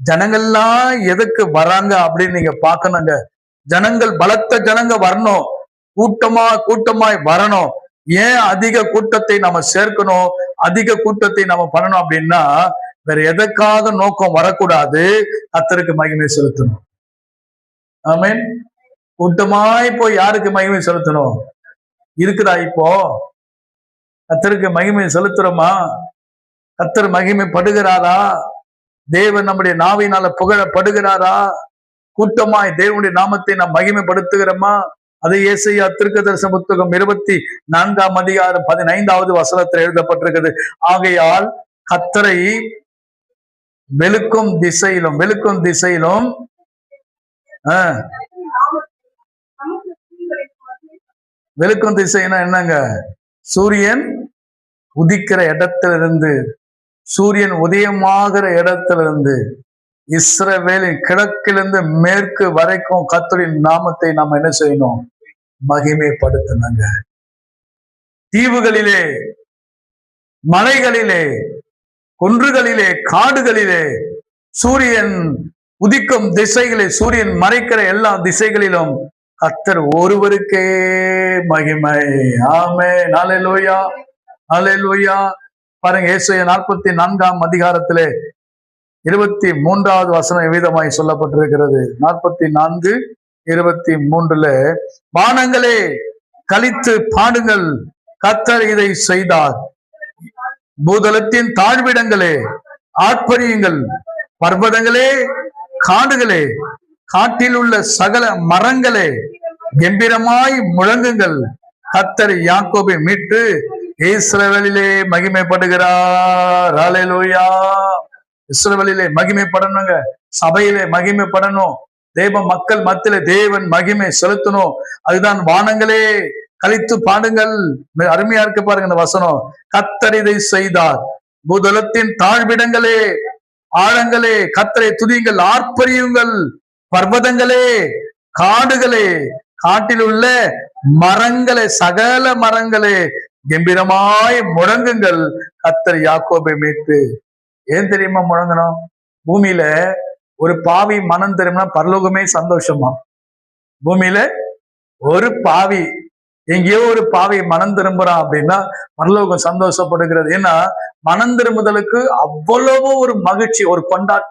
ஜனங்கள்லாம் எதுக்கு வராங்க அப்படின்னு நீங்க பாக்கணுங்க. ஜனங்கள், பலத்த ஜனங்க வரணும், கூட்டமாய் வரணும். ஏன் அதிக கூட்டத்தை நம்ம சேர்க்கணும், அதிக கூட்டத்தை நம்ம பண்ணணும் அப்படின்னா, வேற எதற்காக நோக்கம் வரக்கூடாது, கர்த்தருக்கு மகிமை செலுத்தணும். ஆமென். கூட்டமாய் போய் யாருக்கு மகிமை செலுத்தணும்? இருக்குதா இப்போ? கர்த்தருக்கு மகிமை செலுத்துறோமா? கர்த்தர் மகிமைப்படுகிறாரா? தேவன் நம்முடைய நாவினால புகழப்படுகிறாரா? கூட்டமாய் தேவனுடைய நாமத்தை நாம் மகிமைப்படுத்துகிறோமா? அது ஏசாயா தீர்க்கதரிசன புத்தகம் 24ஆம் அதிகாரம் 15வது வசனத்தில் எழுதப்பட்டிருக்கிறது. ஆகையால் கர்த்தரை வெளுக்கும் திசையிலும் வெளுக்கும் திசைனா என்னங்க? சூரியன் உதிக்கிற இடத்திலிருந்து, சூரியன் உதயமாகிற இடத்திலிருந்து, இஸ்ரவேலின் கிழக்கிலிருந்து மேற்கு வரைக்கும் கர்த்தரின் நாமத்தை நாம் என்ன செய்யணும்? மகிமைப்படுத்தணுங்க. தீவுகளிலே, மலைகளிலே, குன்றுகளிலே, காடுகளிலே, சூரியன் உதிக்கும் திசைகளில், சூரியன் மறைக்கிற எல்லா திசைகளிலும் கர்த்தர் ஒருவருக்கே மகிமை. ஆமென். அல்லேலூயா, அல்லேலூயா. பாருங்க, ஏசாயா 44ஆம் அதிகாரத்திலே 23வது வசனம் விதமாய் சொல்லப்பட்டிருக்கிறது. 44:23 வானங்களே கலித்து பாடுங்கள், கர்த்தர் இதை செய்தார். பூதலத்தின் தாழ்விடங்களே ஆர்ப்பரியுங்கள், பர்வதங்களே, காடுகளே, காட்டில் உள்ள சகல மரங்களே கம்பீரமாய் முழங்குங்கள், கர்த்தர் யாக்கோபை மீட்டு இஸ்ரவேலிலே மகிமைப்படுகிறார். அல்லேலூயா. இஸ்ரவேலிலே மகிமைப்படணுங்க. சபையிலே மகிமைப்படணும். தேவ மக்கள் மத்தியிலே தேவன் மகிமை செலுத்தணும். அதுதான் வானங்களே கலித்து பாடுங்கள். அருமையா இருக்கு பாருங்க இந்த வசனம். கர்த்தர் இதை செய்தார். பூதலத்தின் தாழ்விடங்களே, ஆழங்களே, கர்த்தரை துதியுங்கள், ஆர்ப்பரியுங்கள், பர்வதங்களே, காடுகளே, காட்டில் உள்ள மரங்களே, சகல மரங்களே கம்பீரமாய் முழங்குங்கள், கர்த்தர் யாக்கோபை மீட்டு. ஏன் தெரியுமா முழங்கணும்? பூமியில ஒரு பாவி மனம் தெரியுமா பரலோகமே சந்தோஷமா. பூமியில ஒரு பாவி, எங்கேயோ ஒரு பாவி மனம் திரும்புறான் அப்படின்னா பரலோகம் சந்தோஷப்படுகிறது. ஏன்னா மனம் திரும்புதலுக்கு அவ்வளவு ஒரு மகிழ்ச்சி, ஒரு கொண்டாட்டம்.